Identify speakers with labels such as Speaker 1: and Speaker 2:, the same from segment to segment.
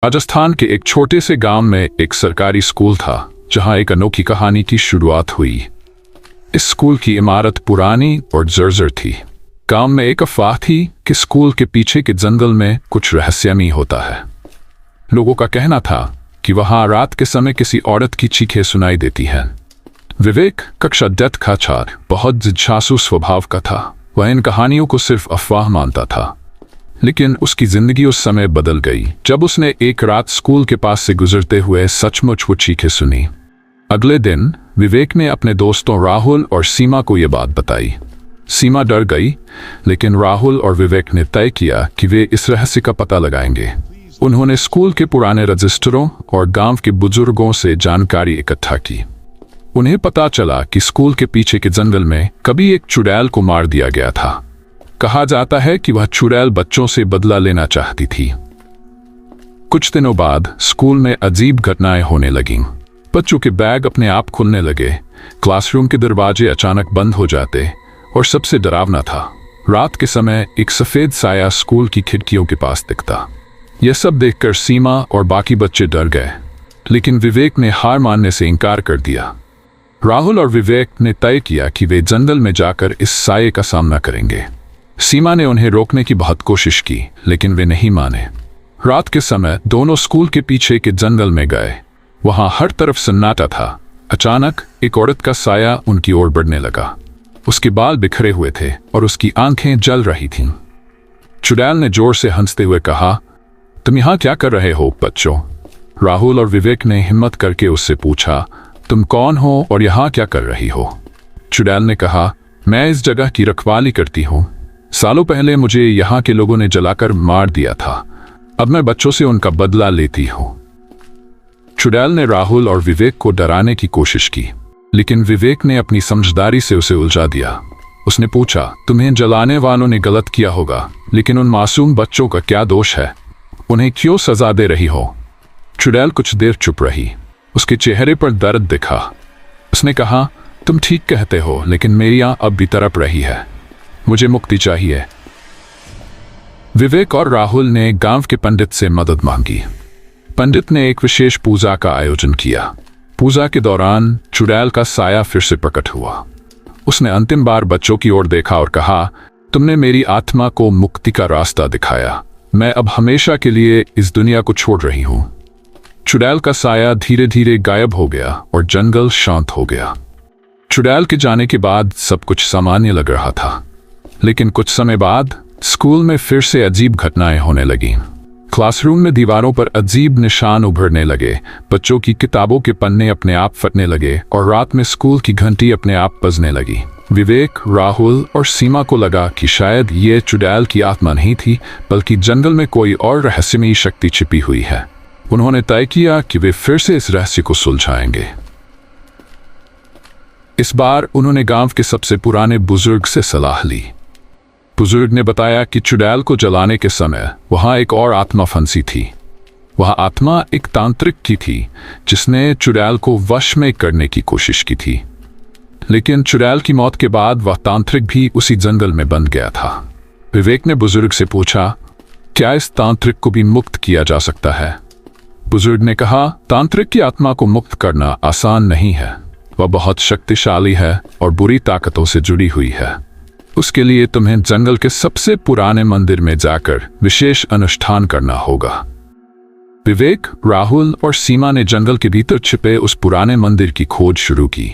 Speaker 1: राजस्थान के एक छोटे से गांव में एक सरकारी स्कूल था जहां एक अनोखी कहानी की शुरुआत हुई। इस स्कूल की इमारत पुरानी और जर्जर थी। गांव में एक अफवाह थी कि स्कूल के पीछे के जंगल में कुछ रहस्यमय होता है। लोगों का कहना था कि वहां रात के समय किसी औरत की चीखें सुनाई देती हैं। विवेक, कक्षा 10 का छात्र, बहुत जिज्ञासु स्वभाव का था। वह इन कहानियों को सिर्फ अफवाह मानता था, लेकिन उसकी जिंदगी उस समय बदल गई जब उसने एक रात स्कूल के पास से गुजरते हुए सचमुच वो चीखें सुनी। अगले दिन विवेक ने अपने दोस्तों राहुल और सीमा को यह बात बताई। सीमा डर गई, लेकिन राहुल और विवेक ने तय किया कि वे इस रहस्य का पता लगाएंगे। उन्होंने स्कूल के पुराने रजिस्टरों और गांव के बुजुर्गों से जानकारी इकट्ठा की। उन्हें पता चला कि स्कूल के पीछे के जंगल में कभी एक चुड़ैल को मार दिया गया था। कहा जाता है कि वह चुड़ैल बच्चों से बदला लेना चाहती थी। कुछ दिनों बाद स्कूल में अजीब घटनाएं होने लगीं। बच्चों के बैग अपने आप खुलने लगे, क्लासरूम के दरवाजे अचानक बंद हो जाते, और सबसे डरावना था, रात के समय एक सफेद साया स्कूल की खिड़कियों के पास दिखता। यह सब देखकर सीमा और बाकी बच्चे डर गए, लेकिन विवेक ने हार मानने से इनकार कर दिया। राहुल और विवेक ने तय किया कि वे जंगल में जाकर इस साये का सामना करेंगे। सीमा ने उन्हें रोकने की बहुत कोशिश की, लेकिन वे नहीं माने। रात के समय दोनों स्कूल के पीछे के जंगल में गए। वहां हर तरफ सन्नाटा था। अचानक एक औरत का साया उनकी ओर बढ़ने लगा। उसके बाल बिखरे हुए थे और उसकी आंखें जल रही थीं। चुड़ैल ने जोर से हंसते हुए कहा, तुम यहां क्या कर रहे हो बच्चों? राहुल और विवेक ने हिम्मत करके उससे पूछा, तुम कौन हो और यहां क्या कर रही हो? चुड़ैल ने कहा, मैं इस जगह की रखवाली करती हूं। सालों पहले मुझे यहाँ के लोगों ने जलाकर मार दिया था। अब मैं बच्चों से उनका बदला लेती हूँ। चुड़ैल ने राहुल और विवेक को डराने की कोशिश की, लेकिन विवेक ने अपनी समझदारी से उसे उलझा दिया। उसने पूछा, तुम्हें जलाने वालों ने गलत किया होगा, लेकिन उन मासूम बच्चों का क्या दोष है? उन्हें क्यों सजा दे रही हो? चुड़ैल कुछ देर चुप रही। उसके चेहरे पर दर्द दिखा। उसने कहा, तुम ठीक कहते हो, लेकिन मेरी आंख अब भी तड़प रही है। मुझे मुक्ति चाहिए। विवेक और राहुल ने गांव के पंडित से मदद मांगी। पंडित ने एक विशेष पूजा का आयोजन किया। पूजा के दौरान चुड़ैल का साया फिर से प्रकट हुआ। उसने अंतिम बार बच्चों की ओर देखा और कहा, तुमने मेरी आत्मा को मुक्ति का रास्ता दिखाया। मैं अब हमेशा के लिए इस दुनिया को छोड़ रही हूं। चुड़ैल का साया धीरे धीरे गायब हो गया और जंगल शांत हो गया। चुड़ैल के जाने के बाद सब कुछ सामान्य लग रहा था, लेकिन कुछ समय बाद स्कूल में फिर से अजीब घटनाएं होने लगीं। क्लासरूम में दीवारों पर अजीब निशान उभरने लगे, बच्चों की किताबों के पन्ने अपने आप फटने लगे और रात में स्कूल की घंटी अपने आप बजने लगी। विवेक, राहुल और सीमा को लगा कि शायद ये चुड़ैल की आत्मा नहीं थी, बल्कि जंगल में कोई और रहस्यमयी शक्ति छिपी हुई है। उन्होंने तय किया कि वे फिर से इस रहस्य को सुलझाएंगे। इस बार उन्होंने गांव के सबसे पुराने बुजुर्ग से सलाह ली। बुजुर्ग ने बताया कि चुड़ैल को जलाने के समय वहां एक और आत्मा फंसी थी। वह आत्मा एक तांत्रिक की थी जिसने चुड़ैल को वश में करने की कोशिश की थी, लेकिन चुड़ैल की मौत के बाद वह तांत्रिक भी उसी जंगल में बंद गया था। विवेक ने बुजुर्ग से पूछा, क्या इस तांत्रिक को भी मुक्त किया जा सकता है? बुजुर्ग ने कहा, तांत्रिक की आत्मा को मुक्त करना आसान नहीं है। वह बहुत शक्तिशाली है और बुरी ताकतों से जुड़ी हुई है। उसके लिए तुम्हें जंगल के सबसे पुराने मंदिर में जाकर विशेष अनुष्ठान करना होगा। विवेक, राहुल और सीमा ने जंगल के भीतर छिपे उस पुराने मंदिर की खोज शुरू की।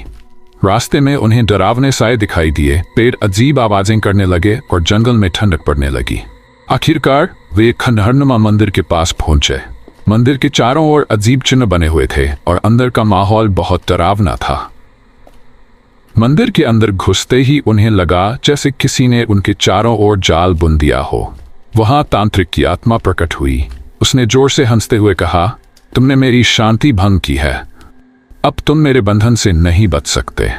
Speaker 1: रास्ते में उन्हें डरावने साए दिखाई दिए, पेड़ अजीब आवाजें करने लगे और जंगल में ठंडक पड़ने लगी। आखिरकार वे एक खंडहरनुमा मंदिर के पास पहुंचे। मंदिर के चारों ओर अजीब चिन्ह बने हुए थे और अंदर का माहौल बहुत डरावना था। मंदिर के अंदर घुसते ही उन्हें लगा जैसे किसी ने उनके चारों ओर जाल बुन दिया हो। वहां तांत्रिक की आत्मा प्रकट हुई। उसने जोर से हंसते हुए कहा, तुमने मेरी शांति भंग की है। अब तुम मेरे बंधन से नहीं बच सकते।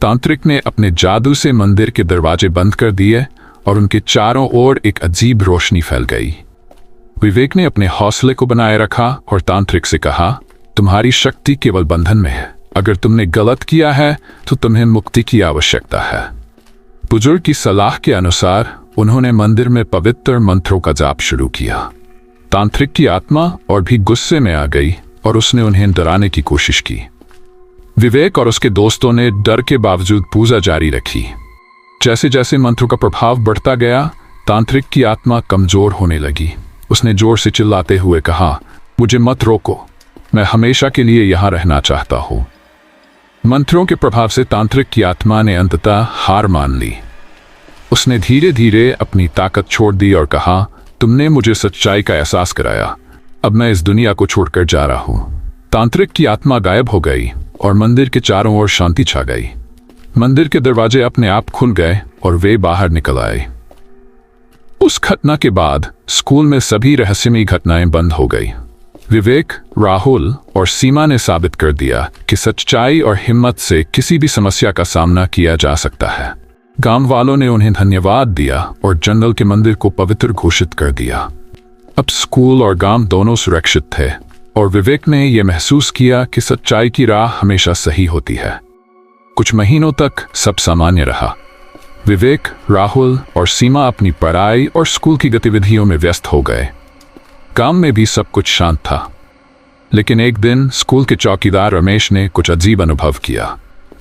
Speaker 1: तांत्रिक ने अपने जादू से मंदिर के दरवाजे बंद कर दिए और उनके चारों ओर एक अजीब रोशनी फैल गई। विवेक ने अपने हौसले को बनाए रखा और तांत्रिक से कहा, तुम्हारी शक्ति केवल बंधन में है। अगर तुमने गलत किया है तो तुम्हें मुक्ति की आवश्यकता है। बुजुर्ग की सलाह के अनुसार उन्होंने मंदिर में पवित्र मंत्रों का जाप शुरू किया। तांत्रिक की आत्मा और भी गुस्से में आ गई और उसने उन्हें डराने की कोशिश की। विवेक और उसके दोस्तों ने डर के बावजूद पूजा जारी रखी। जैसे जैसे मंत्रों का प्रभाव बढ़ता गया, तांत्रिक की आत्मा कमजोर होने लगी। उसने जोर से चिल्लाते हुए कहा, मुझे मत रोको, मैं हमेशा के लिए यहाँ रहना चाहता हूँ। मंत्रों के प्रभाव से तांत्रिक की आत्मा ने अंततः हार मान ली। उसने धीरे धीरे अपनी ताकत छोड़ दी और कहा, तुमने मुझे सच्चाई का एहसास कराया, अब मैं इस दुनिया को छोड़कर जा रहा हूँ। तांत्रिक की आत्मा गायब हो गई और मंदिर के चारों ओर शांति छा गई। मंदिर के दरवाजे अपने आप खुल गए और वे बाहर निकल आए। उस घटना के बाद स्कूल में सभी रहस्यमयी घटनाएं बंद हो गई। विवेक, राहुल और सीमा ने साबित कर दिया कि सच्चाई और हिम्मत से किसी भी समस्या का सामना किया जा सकता है। गांव वालों ने उन्हें धन्यवाद दिया और जंगल के मंदिर को पवित्र घोषित कर दिया। अब स्कूल और गांव दोनों सुरक्षित थे और विवेक ने यह महसूस किया कि सच्चाई की राह हमेशा सही होती है। कुछ महीनों तक सब सामान्य रहा। विवेक, राहुल और सीमा अपनी पढ़ाई और स्कूल की गतिविधियों में व्यस्त हो गए। गांव में भी सब कुछ शांत था। लेकिन एक दिन स्कूल के चौकीदार रमेश ने कुछ अजीब अनुभव किया।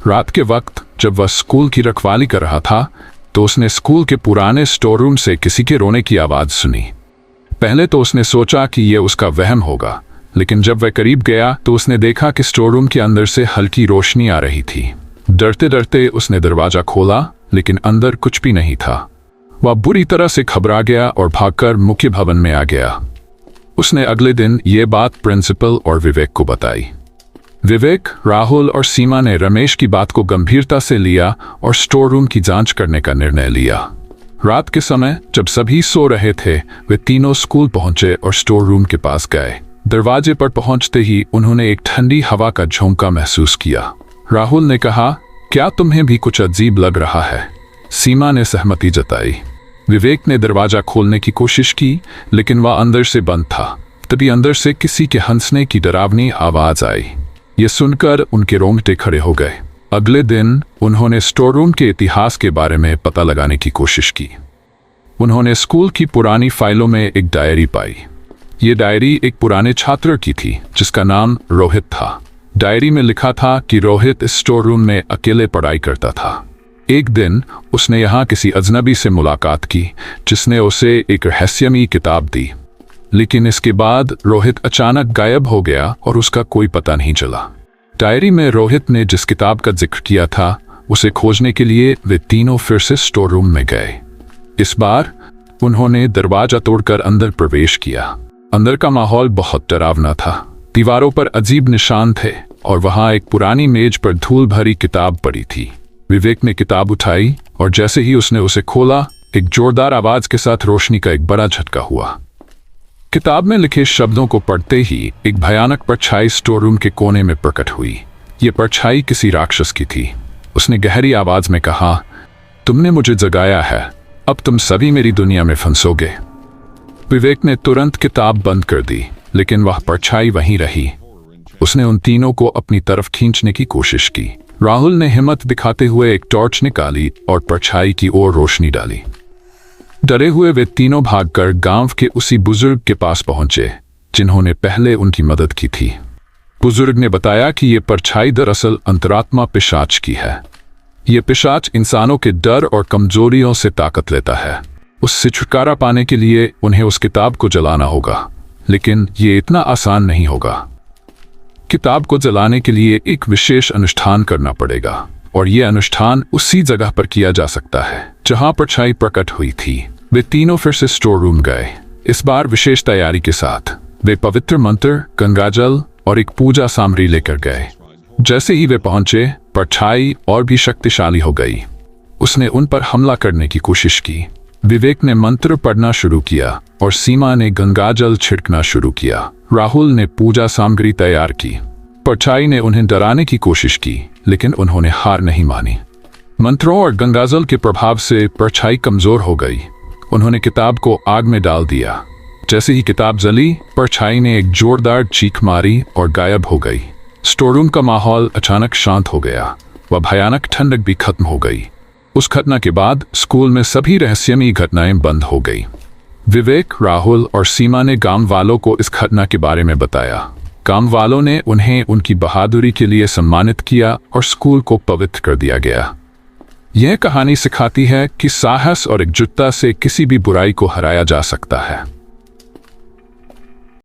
Speaker 1: रात के वक्त जब वह स्कूल की रखवाली कर रहा था तो उसने स्कूल के पुराने स्टोर रूम से किसी के रोने की आवाज सुनी। पहले तो उसने सोचा कि यह उसका वहम होगा, लेकिन जब वह करीब गया तो उसने देखा कि स्टोर रूम के अंदर से हल्की रोशनी आ रही थी। डरते डरते उसने दरवाजा खोला, लेकिन अंदर कुछ भी नहीं था। वह बुरी तरह से घबरा गया और भागकर मुख्य भवन में आ गया। उसने अगले दिन ये बात प्रिंसिपल और विवेक को बताई। विवेक, राहुल और सीमा ने रमेश की बात को गंभीरता से लिया और स्टोर रूम की जांच करने का निर्णय लिया। रात के समय जब सभी सो रहे थे, वे तीनों स्कूल पहुंचे और स्टोर रूम के पास गए। दरवाजे पर पहुंचते ही उन्होंने एक ठंडी हवा का झोंका महसूस किया। राहुल ने कहा, क्या तुम्हें भी कुछ अजीब लग रहा है? सीमा ने सहमति जताई। विवेक ने दरवाजा खोलने की कोशिश की, लेकिन वह अंदर से बंद था। तभी अंदर से किसी के हंसने की डरावनी आवाज आई। ये सुनकर उनके रोंगटे खड़े हो गए। अगले दिन उन्होंने स्टोर रूम के इतिहास के बारे में पता लगाने की कोशिश की। उन्होंने स्कूल की पुरानी फाइलों में एक डायरी पाई। ये डायरी एक पुराने छात्र की थी जिसका नाम रोहित था। डायरी में लिखा था कि रोहित इस स्टोर रूम में अकेले पढ़ाई करता था। एक दिन उसने यहाँ किसी अजनबी से मुलाकात की जिसने उसे एक रहस्यमयी किताब दी। लेकिन इसके बाद रोहित अचानक गायब हो गया और उसका कोई पता नहीं चला। डायरी में रोहित ने जिस किताब का जिक्र किया था, उसे खोजने के लिए वे तीनों फिर से स्टोर रूम में गए। इस बार उन्होंने दरवाजा तोड़कर अंदर प्रवेश किया। अंदर का माहौल बहुत डरावना था। दीवारों पर अजीब निशान थे और वहां एक पुरानी मेज पर धूल भरी किताब पड़ी थी। विवेक ने किताब उठाई और जैसे ही उसने उसे खोला, एक जोरदार आवाज के साथ रोशनी का एक बड़ा झटका हुआ। किताब में लिखे शब्दों को पढ़ते ही एक भयानक परछाई स्टोर रूम के कोने में प्रकट हुई। ये परछाई किसी राक्षस की थी। उसने गहरी आवाज में कहा, तुमने मुझे जगाया है, अब तुम सभी मेरी दुनिया में फंसोगे। विवेक ने तुरंत किताब बंद कर दी, लेकिन वह परछाई वहीं रही। उसने उन तीनों को अपनी तरफ खींचने की कोशिश की। राहुल ने हिम्मत दिखाते हुए एक टॉर्च निकाली और परछाई की ओर रोशनी डाली। डरे हुए वे तीनों भागकर गांव के उसी बुजुर्ग के पास पहुंचे जिन्होंने पहले उनकी मदद की थी। बुजुर्ग ने बताया कि ये परछाई दरअसल अंतरात्मा पिशाच की है। ये पिशाच इंसानों के डर और कमजोरियों से ताकत लेता है। उससे छुटकारा पाने के लिए उन्हें उस किताब को जलाना होगा, लेकिन ये इतना आसान नहीं होगा। किताब को जलाने के लिए एक विशेष अनुष्ठान करना पड़ेगा और यह अनुष्ठान उसी जगह पर किया जा सकता है जहां परछाई प्रकट हुई थी। वे तीनों फिर से स्टोर रूम गए, इस बार विशेष तैयारी के साथ। वे पवित्र मंत्र, गंगाजल और एक पूजा सामग्री लेकर गए। जैसे ही वे पहुंचे, परछाई और भी शक्तिशाली हो गई। उसने उन पर हमला करने की कोशिश की। विवेक ने मंत्र पढ़ना शुरू किया और सीमा ने गंगाजल छिड़कना शुरू किया। राहुल ने पूजा सामग्री तैयार की। परछाई ने उन्हें डराने की कोशिश की, लेकिन उन्होंने हार नहीं मानी। मंत्रों और गंगाजल के प्रभाव से परछाई कमजोर हो गई। उन्होंने किताब को आग में डाल दिया। जैसे ही किताब जली, परछाई ने एक जोरदार चीख मारी और गायब हो गई। स्टोर रूम का माहौल अचानक शांत हो गया। वह भयानक ठंडक भी खत्म हो गई। उस घटना के बाद स्कूल में सभी रहस्यमयी घटनाएं बंद हो गई। विवेक, राहुल और सीमा ने गांव वालों को इस घटना के बारे में बताया। गांव वालों ने उन्हें उनकी बहादुरी के लिए सम्मानित किया और स्कूल को पवित्र कर दिया गया। यह कहानी सिखाती है कि साहस और एकजुटता से किसी भी बुराई को हराया जा सकता है।